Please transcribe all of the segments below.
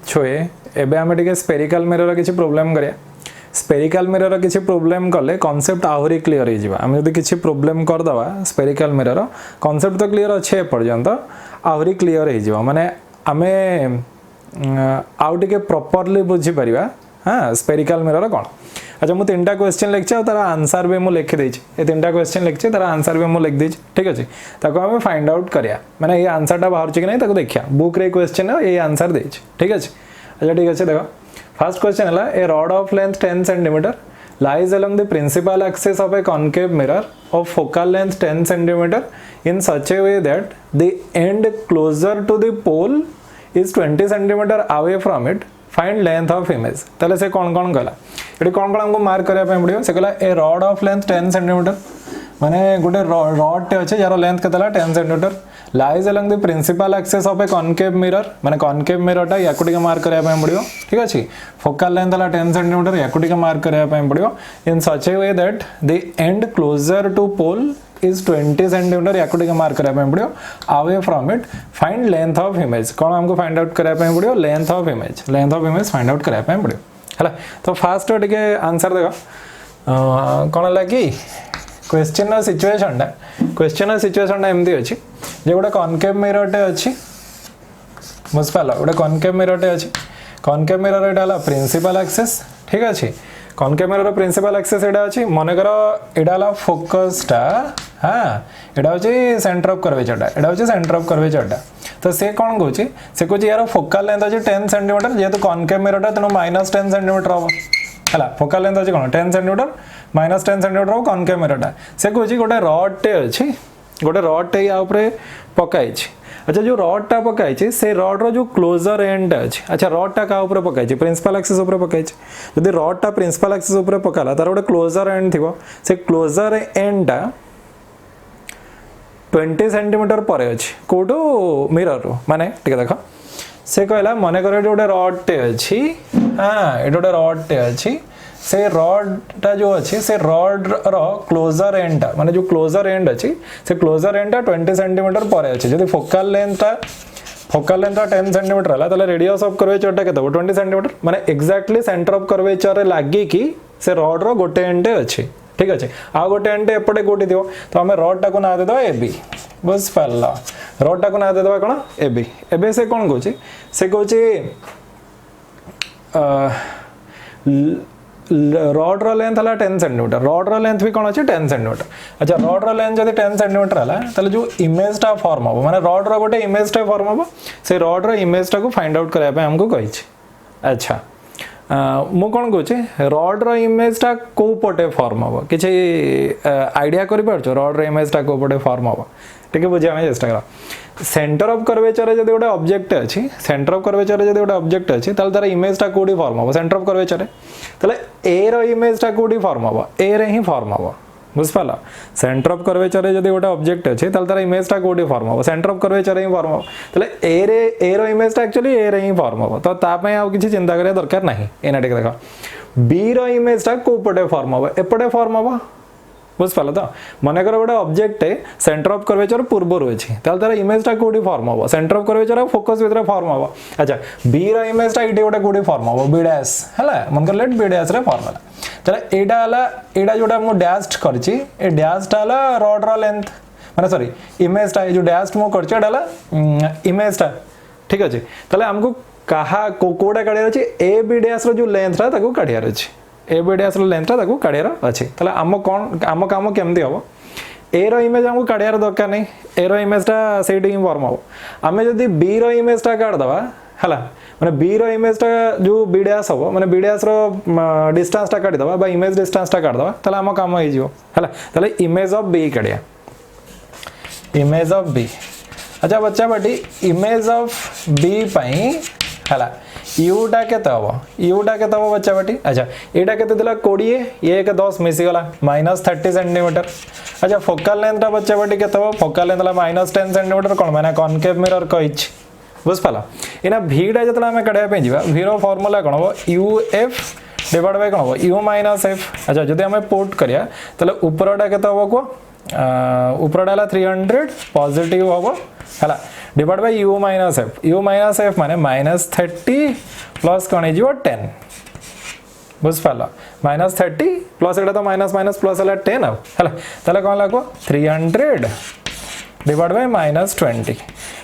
छुए एबे आमे टिके स्फेरिकल मिरर किसी प्रोब्लेम करिया स्फेरिकल मिरर किसी प्रोब्लेम कले कांसेप्ट आहुरी क्लियर हो जिबा आमे जदी किसी प्रोब्लेम कर दवा स्फेरिकल मिरर कांसेप्ट तो क्लियर अच्छे पर्यंत आहुरी क्लियर हो जिबा माने आमे आउ टिके प्रॉपर्ली बुझी परिबा हां स्फेरिकल मिरर कोन। अच्छा मु तीनटा क्वेश्चन लिखछि तार आंसर भी मु लिख देछि ए तीनटा क्वेश्चन लिखछि तार आंसर भी मु लिख देछि ठीक अछि ताको हमें फाइंड आउट करिया माने ये आंसरटा बाहर छि कि नै ताको देखिया बुक रे क्वेश्चन है ये आंसर देछि ठीक अछि। अच्छा ठीक अछि देखो फर्स्ट क्वेश्चन है a rod of length 10 cm lies along the principal axis of a concave mirror of focal length 10 cm in such a way that the end closer to the pole is 20 cm away from it. Find length of image तले से कौन कहला eighty कौन हमको mark करिया पे पड़ियो से कहला a rod of length 10 cm माने गोटे रॉड टे अछि यार लेंथ केतला 10 cm lies along the principal axis of a concave mirror माने कॉनकेव मिरर टा याकु टिके मार्क करिया पे पड़ियो ठीक अछि। फोकल लेंथ हला 10 cm याकु टिके मार्क करिया पे पड़ियो in such a way that the end closer to pole is 20 cm याकु टिके मार्क करिया पे पड़ियो away from it find length of image कोन हमको फाइंड आउट करिया पे पड़ियो length of image find out करिया पे पड़ियो हला। तो फास्ट टिके आंसर देखो कोन लागी क्वेश्चन सिचुएशन एमदी अछि जे गोटे कॉनकेव मिरर टे अछि बुझ पाला गोटे कॉनकेव मिरर टे अछि कॉनकेव मिरर एटा हला प्रिंसिपल एक्सिस ठीक अछि कॉनकेव मिरर प्रिंसिपल एक्सिस एटा अछि माने करो एटा हला फोकसटा हां एटा अछि सेंटर ऑफ कर्वेचर टा तो से कोन कहूची से कहूची यार फोकल लेंथ अछि 10 cm जेतु कॉनकेव मिरर टा तनो -10 cm रहबो हला फोकल लेंथ अछि कोन 10 cm -10 cm रहबो कॉनकेव मिरर टा से कहूची गोटे रॉड टे अछि गोटे रॉड टे या ऊपर पकाई छी। अच्छा जो रॉड टा पकाई छी से रॉड रो जो क्लोजर एंड अछि अच्छा रॉड टा का ऊपर पकाई छी प्रिंसिपल एक्सिस ऊपर पकाई छी यदि रॉड टा प्रिंसिपल एक्सिस ऊपर पकाला तार गोटे क्लोजर एंड थिबो से क्लोजर एंड टा 20 cm परे अछि कोडो मिरर रो माने ठीक देखो से कहला माने करे गोटे रॉड टे अछि हां एटा गोटे रॉड टे अछि से रॉड टा जो अच्छी से रॉड रो क्लोजर एंड टा माने जो क्लोजर एंड अच्छी से क्लोजर एंड टा 20 cm परे अच्छी जदी फोकल लेंथ टा 10 cm रहला तले रेडियस ऑफ कर्वेचर टा केतो 20 cm माने एग्जैक्टली सेंटर ऑफ कर्वेचर रे लागी की से रॉड रो गोटे एंड अच्छी ठीक अछि आ गोटे एंड एपटे कोठी दियो तो हमें रॉड टा को ना दे दो एबी बस पाला रॉड टा को ना दे दो कोन एबी एबे से कोन कहूची से कहूची रॉड रो लेंथ हला 10 cm रॉड रो लेंथ भी कोन अछि 10 cm अच्छा रॉड रो लेंथ जदी 10 cm हला तले जो इमेज टा फॉर्म हो माने रॉड रो गोटे इमेज टा फॉर्म हो से रॉड रो इमेज टा को फाइंड आउट करया पे हमको कहि छी। अच्छा मु कोन कहूची रॉड रो इमेज टा को पटे फॉर्म हो किछि आईडिया करि परछो रॉड रो इमेज टा को पटे फॉर्म हो ठीक बुझिया में चेष्टा करा सेंटर ऑफ कर्वेचर जदी गोटे ऑब्जेक्ट अछि सेंटर ऑफ कर्वेचर जदी गोटे ऑब्जेक्ट अछि ताल तार इमेज टा कोडी फॉर्म हो सेंटर ऑफ कर्वेचर ताले ए रो इमेज टा कोडी फॉर्म हो ए रे ही फॉर्म हो बुझ पाला सेंटर ऑफ कर्वेचर जदी गोटे ऑब्जेक्ट अछि ताल तार इमेज टा कोडी फॉर्म हो centre of curvature he form हो ताले ए रो इमेज टा एक्चुअली ए रे ही फॉर्म हो तो ता पय आ किछि चिंता करिया दरकार नाही एना ठीक देखो बी रो इमेज टा को पटे फॉर्म हो एपटे फॉर्म हो बुझ पाला तो मन कर गोटे ऑब्जेक्ट है सेंटर ऑफ कर्वेचर पूर्व रही ताल तार इमेज टा कोडी फॉर्म हो सेंटर ऑफ कर्वेचर फोकस भीतर फॉर्म हो अच्छा बी रो इमेज टा इटे गोटे कोडी फॉर्म हो बी डैश हला मन कर लेट बी डैश रे फॉर्म हला चला एडा हला एडा जोटा मु डैश करछि ए डैश टा हला रॉड रो लेंथ माने सॉरी इमेज टा जो डैश मु करछि एडा हला इमेज टा ठीक अछि तले हमको कहा कोडा काढिया अछि ए बी डैश रो जो लेंथ टा ताको काढिया अछि ए बी डैश रो लेंथ टा ताको काढिया अछि तले हम काम केमदी हो ए रो इमेज हमको काढिया दरकार नै ए रो इमेज टा सेठी ही फॉर्म हो हमें जदी बी रो इमेज टा काढ दबा हला माने बी रो इमेज टा जो बी डैश हो माने बी डैश रो डिस्टेंस टा काढी दबा बा इमेज डिस्टेंस टा काढ दबा तले हम काम होई जिवो हला तले इमेज ऑफ बी काढिया इमेज ऑफ बी अच्छा बच्चा बाटी इमेज ऑफ बी पई हला u टा केते हो बच्चा बाटी अच्छा एटा केते दिला 20 ये के 10 मिसी गला -30 cm अच्छा फोकल लेंथ टा बच्चा बाटी केते हो फोकल लेंथ ला -10 cm कोन माने कॉनकेव मिरर कहिछ बुझ पाला एना v टा जतला हम कढया पे जीवा v रो फार्मूला कोन हो uf डिवाइड बाय कोन हो u - f अच्छा जदी हम पुट करिया तले ऊपरटा केते हो को ऊपर डाला 300 पॉजिटिव हम है divide by u minus F माने -30 प्लस कौन हो 10 बुझपार -30 प्लस एटा तो माइनस माइनस प्लस है 10 है कौन लगो 300 डिवाइड बाय -20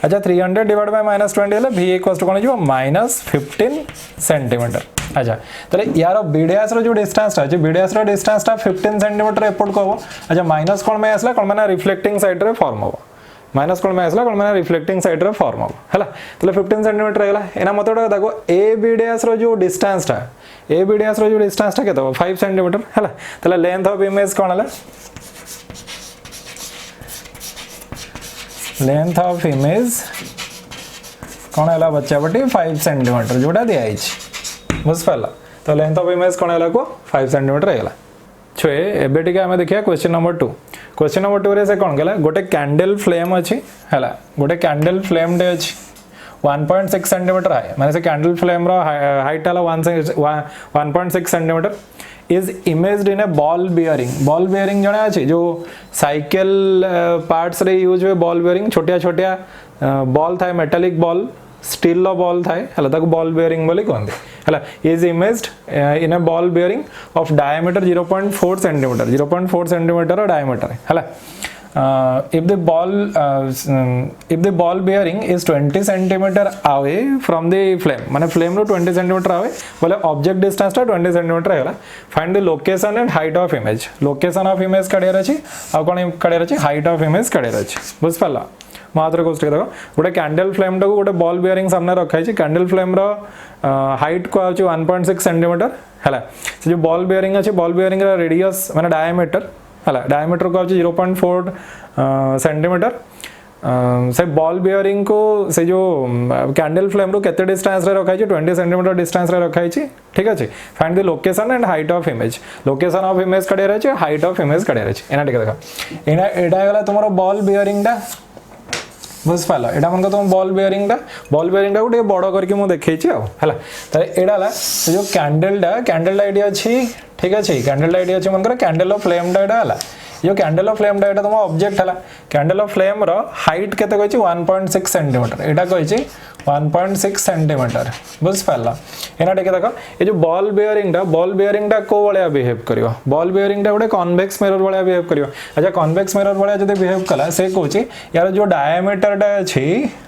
अच्छा 300 डिवाइड बाय -20 है v इक्वल्स टू कौन हो -15 सेंटीमीटर अच्छा ताले यार बीडीएस रो जो डिस्टेंस अछि बीडीएस रो डिस्टेंस ता 15 सेंटीमीटर एपोर्ट को अच्छा माइनस कोन में आसला कोन माने रिफ्लेक्टिंग साइड रे फॉर्म हो माइनस कोन में आसला कोन माने रिफ्लेक्टिंग साइड रे फॉर्म हो हैला ताले 15 सेंटीमीटर हैला एना मतडा देखो ए बीडीएस रो जो डिस्टेंस ता केतो 5 सेंटीमीटर हैला ताले लेंथ ऑफ इमेज कोन हला लेंथ ऑफ इमेज कौन है बच्चा बटी 5 सेंटीमीटर जोटा दिखाई बुझपार तो लेंथ ऑफ इमेज कौन है को 5 सेंटीमीटर है छुए एबे टिके आमे देखिया क्वेश्चन नंबर 2 रे से कौन गला गोटे कैंडल फ्लेम अछि हैला गोटे कैंडल फ्लेम डे अछि 1.6 सेंटीमीटर हाई माने से कैंडल फ्लेम रो हाइट हला 1.6 centimetre is imaged in a ball bearing जने अछि जो साइकिल पार्ट्स रे यूज हुए बॉल बेयरिंग छोटिया छोटिया बॉल थाए metallic ball steel row ball थाए हला ताको बॉल बेयरिंग बोली कहंदे हला is imaged in a ball bearing of diameter 0.4 centimetre रो डायमीटर हला if the ball bearing is 20 centimeter away from the flame माने flame रो 20 centimeter away बोले object distance ता 20 centimeter हैला find the location and height of image location of image कड़े रछि आ कोन कड़े रछि height of image कड़े रछि बुझ पाला मात्र कोस्ट देखो गोटे कैंडल फ्लेम टा को गोटे बॉल बेयरिंग सामने रखाई छि कैंडल फ्लेम रो हाइट को आछि 1.6 सेंटीमीटर हैला से जो बॉल बेयरिंग अछि बॉल बेयरिंग रा रेडियस माने डायमीटर हला डायमीटर को आछि 0.4 सेंटीमीटर से बॉल बेयरिंग को से जो कैंडल फ्लेम रो केते डिस्टेंस रे रखाई छि 20 सेंटीमीटर डिस्टेंस रे रखाई छि ठीक अछि find the location and height of image location of image कड़े रहि छि हाइट ऑफ इमेज कड़े रहि छि एना ठीक देखा एडा गला तुमरो बॉल बेयरिंग दा बुझ पाला एडा मन को तुम बॉल बेयरिंग दा को टे बड़ करके मु देखै छि हला त एडा ला जो कैंडल दा आईडिया अछि ठीक अछि कैंडल आईडिया अछि मन कर कैंडल ऑफ फ्लेम दा हला जो कैंडल ऑफ फ्लेम दा तुम ऑब्जेक्ट हला कैंडल ऑफ फ्लेम रो हाइट केते कहै छि 1.6 सेंटीमीटर एडा कहै छि 1.6 सेंटीमीटर बुझ पाला एना ठीक देखो ए जो बॉल बेयरिंग दा को वाला बिहेव करियो बॉल बेयरिंग दा गोटे कन्वेक्स मिरर वाला बिहेव करियो अच्छा कन्वेक्स मिरर वाला जदि बिहेव कला से कहै छि यार जो डायमीटर दा अछि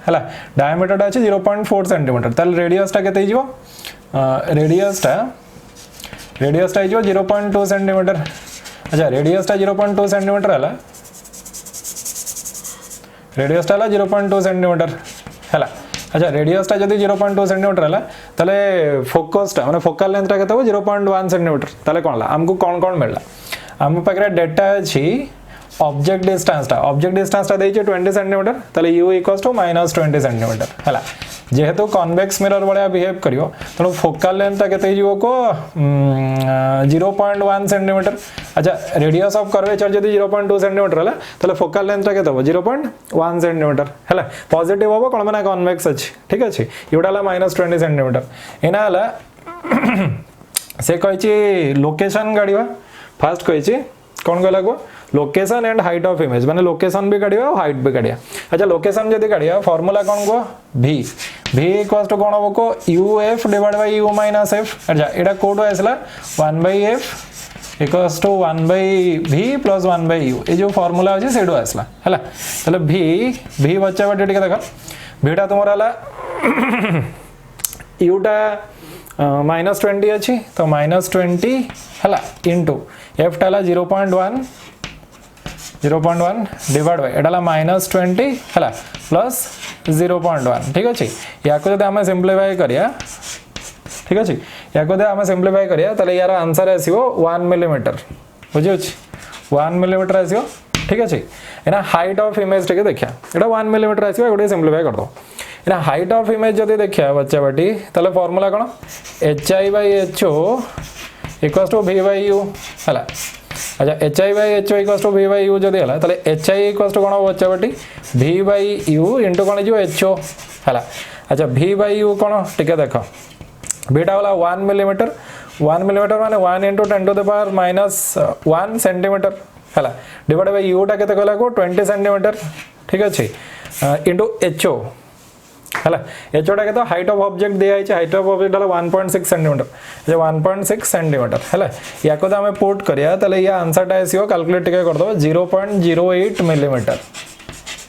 हला डायमीटर दा अछि 0.4 सेंटीमीटर तल रेडियस ता केते हिजो रेडियस ता हिजो 0.2 सेंटीमीटर अच्छा रेडियस ता 0.2 सेंटीमीटर हला रेडियस ता 0.2 सेंटीमीटर हला अच्छा रेडियस ता जदी 0.2 सेंटीमीटर हला तले फोकस ता माने फोकल लेंथ ता केतो 0.1 सेंटीमीटर तले कोन ला हमको कोन मिलला हम पाकरे डेटा अछि ऑब्जेक्ट डिस्टेंस ता देइछे 20 सेंटीमीटर तले u = -20 सेंटीमीटर हला जेहेतु कन्वेक्स मिरर वाला बिहेव करियो तो फोकल लेंथ ता केते हिजो को 0.1 सेंटीमीटर अच्छा रेडियस ऑफ कर्वेचर जदी 0.2 सेंटीमीटर हला तले फोकल लेंथ ता केते 0.1 सेंटीमीटर हला पॉजिटिव होबो कोन माने कन्वेक्स अछि ठीक अछि योडाला -20 सेंटीमीटर एना हला से कहै छी लोकेशन गाड़ीवा फर्स्ट कहै छी कोन गला को location and height of image माने लोकेशन भी काढिया और हाइट भी काढिया अच्छा लोकेशन जदी काढिया फार्मूला कोन को v इक्वल्स टू कोन होबो को uf divide by u minus f अच्छा एडा कोड आसला 1/f equals to 1/v plus 1/u ए जो फार्मूला अछि सेडो आसला हला तले v बच्चा बटे टिके देखा v टा तुमरा हला u टा -20 अछि तो -20 हला इनटू f टा 0.1 डिवाइड बाय एटाला -20 हला प्लस 0.1 ठीक अछि या को जदि हम सिंपलीफाई करिया ठीक अछि या को जदि हम सिंपलीफाई करिया तले यार आंसर आसीबो 1 मिलीमीटर बुझियो छी 1 मिलीमीटर आसीबो ठीक अछि एना हाइट ऑफ इमेज टिके देखिया एटा 1 मिलीमीटर आसीबो एगोटे सिंपलीफाई कर दो एना हाइट ऑफ इमेज जदि देखिया बच्चा बाटी तले फार्मूला कोन hi/ho = v/u हला अच्छा hi/ho = v/u जदि हला तले hi = कोन हो बच्चा बाटी v/u * कोन जो ho हला अच्छा v/u कोन टिके देखो बेटा वाला 1 मिलीमीटर माने 1 * 10⁻⁻⁻1 सेंटीमीटर है डिवाइड बाय यूटा के को 20 सेंटीमीटर ठीक अच्छे इंटू एचओ है एचओटा के हाइट ऑफ ऑब्जेक्ट दिया है height of object 1.6 centimetre 1.6 centimetre है या को आम पुट करिया ताले या आंसरटा आसो कैलकुलेट टिके कर दो 0.08 मिलीमीटर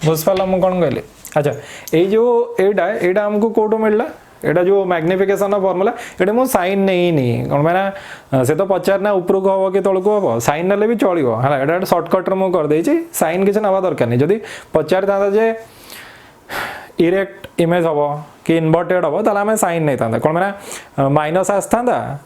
बुझिपारा मुझे कौन कहली अच्छा ये जो एटा आमको कौटू मिलला एटा जो मैग्निफिकेशन फॉर्मूला ये मुझे साइन नहीं कौन मैंने से तो पचारना ऊपर को हम कि तौक हम साइन ना भी चलो है यहाँ सर्टकट मुझे करदे साइन किसी ना दरकार नहीं जदि पचारि था जे इरेक्ट इमेज हम कि इनवर्टेड हम ताले आम साइन नहीं था कौन मैंने माइनस आसता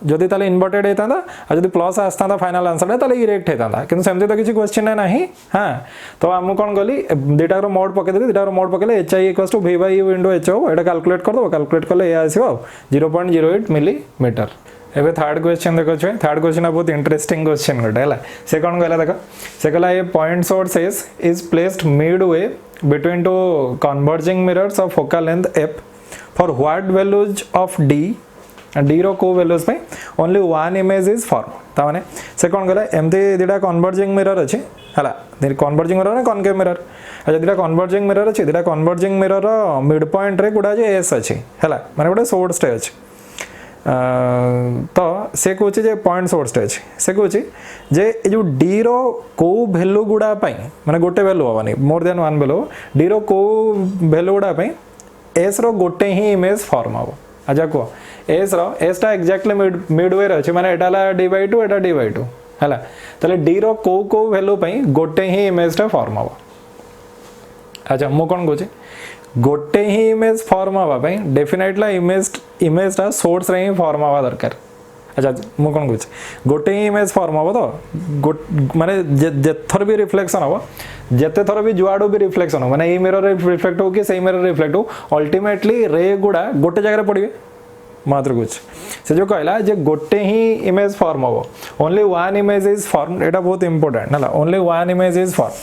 जदि ताले इनवर्टेड होता जदि प्लस आसता फाइनल आंसर ताले इरेक्ट होता कि सेमती तो किसी क्वेश्चन ना हाँ तो आम कौन कली दुटार मोड पकईदे दुटार मोड पकड़े H I equals to V by U into H O ये कैलकुलेट करदे कैलकुलेट कले आसो 0.08 मिलीमीटर एवं थर्ड क्वेश्चन देखो थर्ड क्वेश्चन बहुत इंटरेस्टिंग क्वेश्चन गोटे है से कौन कहला देख से कहला ये point source is placed midway between two converging mirrors of focal length F for what values of D D रो को वैल्यूज पे only one image is form ताने से कौन कहला एमती दुटा कन्वर्जिंग मिरर अच्छे है कन्वर्जिंग मिरर ना कनकेव मिरर अच्छा दुटा कन्वर्जिंग मिरर अच्छे दुटा कन्वर्जिंग मिरर मिड पॉइंट रे गुड़ा एस अच्छे है माने गोटे सोर्स टे अच्छे तो से कौन जे पॉइंट सोर्स टे अच्छे से कौन जे जो डी रो को वैल्यू गुड़ा माने गोटे वैल्यू हेनी more than one value D रो को वैल्यू गुड़ा एस रो गोटे ही इमेज फॉर्म हम अच्छा कह एस टा एक्जाक्टली मिड वे अच्छे माने एटा D by two Etah D by two है ताले डी रो को वैल्यू गोटे ही इमेज टा फॉर्म हम अच्छा मु कौन कहूँ गोटे ही इमेज फॉर्म हाँपाई डेफिनेटली इमेज टा सोर्स रे ही फॉर्म हवा दरकार अच्छा मु कौन कहूँ गोटे ही इमेज फॉर्म हम तो माने जेथर भी रिफ्लेक्शन हम जिते थर भी जुआड़ भी रिफ्लेक्शन हो माने मिरर रिफ्लेक्ट हो कि सही मिरर रिफ्लेक्ट हो अल्टीमेटली रे गुड़ा गोटे जगह पड़े मात्र कुछ से जो कहला जे गोटे ही इमेज फॉर्म हम only one image is form एटा बहुत इंपोर्टेंट है only one image is form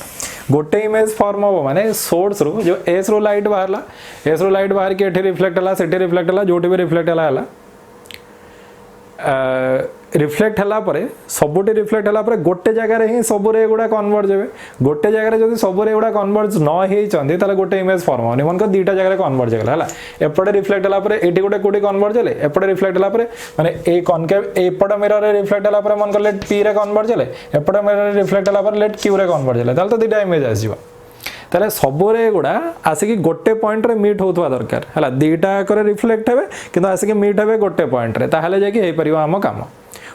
गोटे इमेज फॉर्म हम माने सोर्स रू जो एस रू लाइट बाहरला एस रू लाइट बाहर के रिफ्लेक्ट है सेठी रिफ्लेक्ट है जो भी रिफ्लेक्ट है रिफ्लेक्ट है सबुटी रिफ्लेक्ट है गोटे जगह ही सब रे गुड़ा कन्वर्ज हे गोटे जगह जब सब रे गुड़ा कन्वर्ज न होते गोटे इमेज फॉर्म होनी मन को दुटा जगह कन्वर्ज है एपटे रिफ्लेक्ट है ये गोटे कौटी कन्वर्ज है एपटे रिफ्लेक्ट है माने ए कनकेव एपट मिरर रिफ्लेक्ट है मन को लेट पी रे कन्वर्ज है एपट मिरर रिफ्लेक्ट है लेट क्यू रे कन्वर्ज है तो दुटा इमेज आसो ताले सबरे गुड़ा आसिक गोटे पॉइंट रे मीट होता दरकार है दुटा रिफ्लेक्ट हे कि आसिक मीट हे गोटे पॉइंट रे ताहले जाकि हो पारिबो आम काम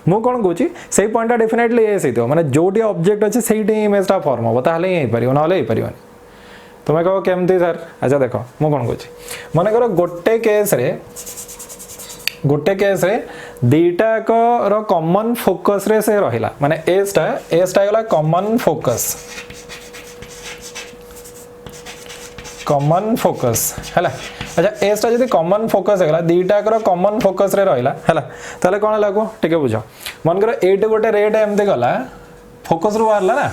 मु कौन कहूँ से पॉइंटा डेफिनेटली एस हो मैंने जोटी ऑब्जेक्ट अच्छे से इमेजटा फॉर्म हम ताहले ही हो पार ना हो पार तुम्हें कह केमती सर अच्छा देख मु कौन कहूँ मन कर गोटे केस रे दीटाक कॉमन फोकस रे से रहिला माने एसटा गला कॉमन फोकस है अच्छा एसटा जब कॉमन फोकस है दीटाक कॉमन फोकस रे रहिला है ताले कौन लागो टिके बुझ मन कर एट गोटे रेट एमती गला फोकस रू बाहर ना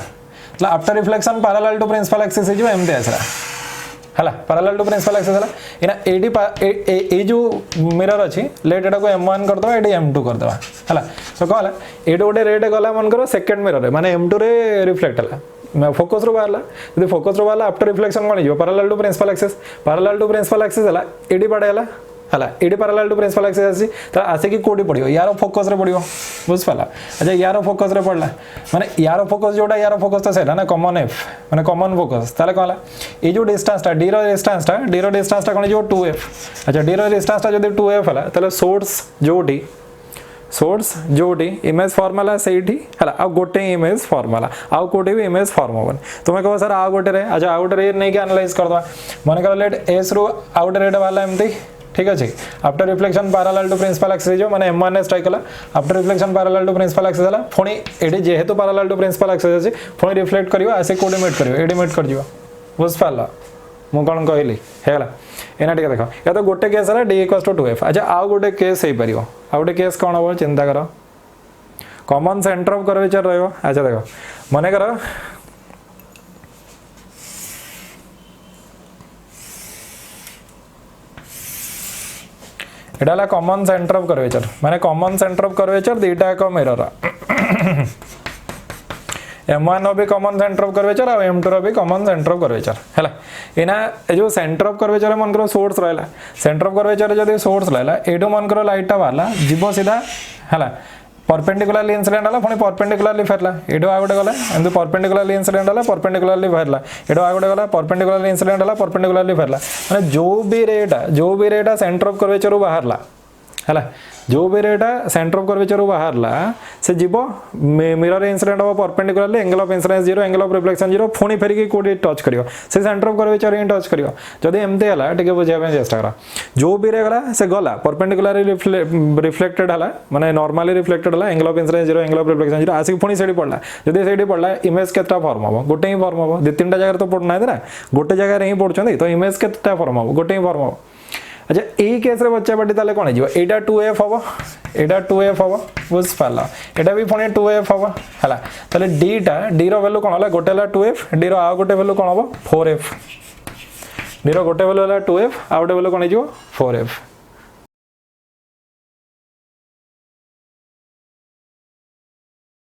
after reflection parallel to principal axis एमती आसला है पैरेलल टू प्रिंसिपल एक्सिस है इना एडी जो मिरर अच्छी लेट एटा को M1 करदे एडी M2 करदे है तो कौन है एट गोटे रेट गला मन कर सेकेंड मिरर माने M2 रे रिफ्लेक्ट है फोकस रू बाहर यदि फोकस रू बाहर आफ्टर रिफ्लेक्शन कौन हो पैरेलल टू प्रिंसिपल एक्सिस है एडी बाड़े है ये पैरेलल टू प्रिंसिपल एक्सिस आसिक कौटी पड़ो यार फोकस रे पड़ो बुझिपारा अच्छा यार फोकस रे पड़ला माने यार फोकस जोटा यार फोकस तो सेटा ना कॉमन एफ माने कॉमन फोकस ताले कहला ये जो डिस्टेंसटा डी रो डिस्टेंसटा कौन जो 2f अच्छा डी रो डिस्टेंसटा जदि 2f है ताले सोर्स जोटी इमेज फॉर्म है सही है आ गोटे इमेज फॉर्म है आउ कोटे भी इमेज फॉर्म होबन तुम्हें कहो सर आ गोटे रे अच्छा आ गोटे रे नहीं कि एनालाइज करदवा मन कर लेट एस रो आ गोटे रेट वाला एमती ठीक अच्छे after reflection parallel to principal axis जो माने M1 स्ट्राइक कला after reflection parallel to principal axis हला पुणी एडी जेहेतु पैरेलल टू प्रिंसिपल एक्सिस अछि पुणी रिफ्लेक्ट करियो आसे कोऑर्डिनेट करियो एडी मेट कर दियो बुझ पाला मु कोन कहली हेला एना टिके देखो या तो गोटे केस हला d = 2f अच्छा आ गोटे केस हे परियो आ गोटे केस कोन हो चिंता करो कॉमन सेंटर ऑफ कर्वेचर रहयो अच्छा देखो माने करो एटा कॉमन सेंटर ऑफ कर्वेचर माने कॉमन सेंटर ऑफ कर्वेचर दीटा को मिरर M1 भी कॉमन सेंटर ऑफ कर्वेचर और M2 भी कॉमन सेंटर ऑफ कर्वेचर हैला एना ए जो सेंटर ऑफ कर्वेचर मन करो सोर्स रहला सेंटर ऑफ कर्वेचर जदी सोर्स रहला एडो मन करो लाइट टा बाला जीवो सीधा हैला परपेंडिकुलरली इंसिडेंट हला पुनी परपेंडिकुलरली फेरला एडो आ गोटे गला एंड परपेंडिकुलरली इंसिडेंट हला परपेंडिकुलरली फेरला एडो आ गोटे गला परपेंडिकुलरली इंसिडेंट हला परपेंडिकुलरली फेरला माने जो भी रेटा सेंटर ऑफ कर्वेचर रो बाहरला हैला जो भी रेटा सेंटर ऑफ कर्वेचर बाहरला से जीवो मिरर इंसिडेंट हो perpendicularly angle of incidence 0 angle of reflection 0 पुणी फेरिकी कोडी टच करियो से centre of curvature he touch करियो जदी एमते हला टिके बुझिया पे चेष्टा करा जो भी रे गला से गला परपेंडिकुलरली रिफ्लेक्टेड हला माने नॉर्मली रिफ्लेक्टेड हला angle of incidence 0 angle of reflection 0 आसी पुणी सेडी पडला जदी सेडी पडला इमेज केतटा फॉर्म हो गोटे ही फॉर्म हो दि तीनटा जगह तो पडना है ना गोटे जगह रे ही पडछंदी तो इमेज केतटा फॉर्म हो गोटे ही फॉर्म हो अच्छा ए केस रे बच्चा बडी ताले कोन जीव एटा 2f हबो एटा 2f हबो बुझ पाला एटा भी पुणी 2f हबो हला ताले d रो वैल्यू कोन हला गोटे हला 2f d रो आ गोटे वैल्यू कोन हबो 4f d रो गोटे वैल्यू हला 2f आ गोटे वैल्यू कोन जीव 4f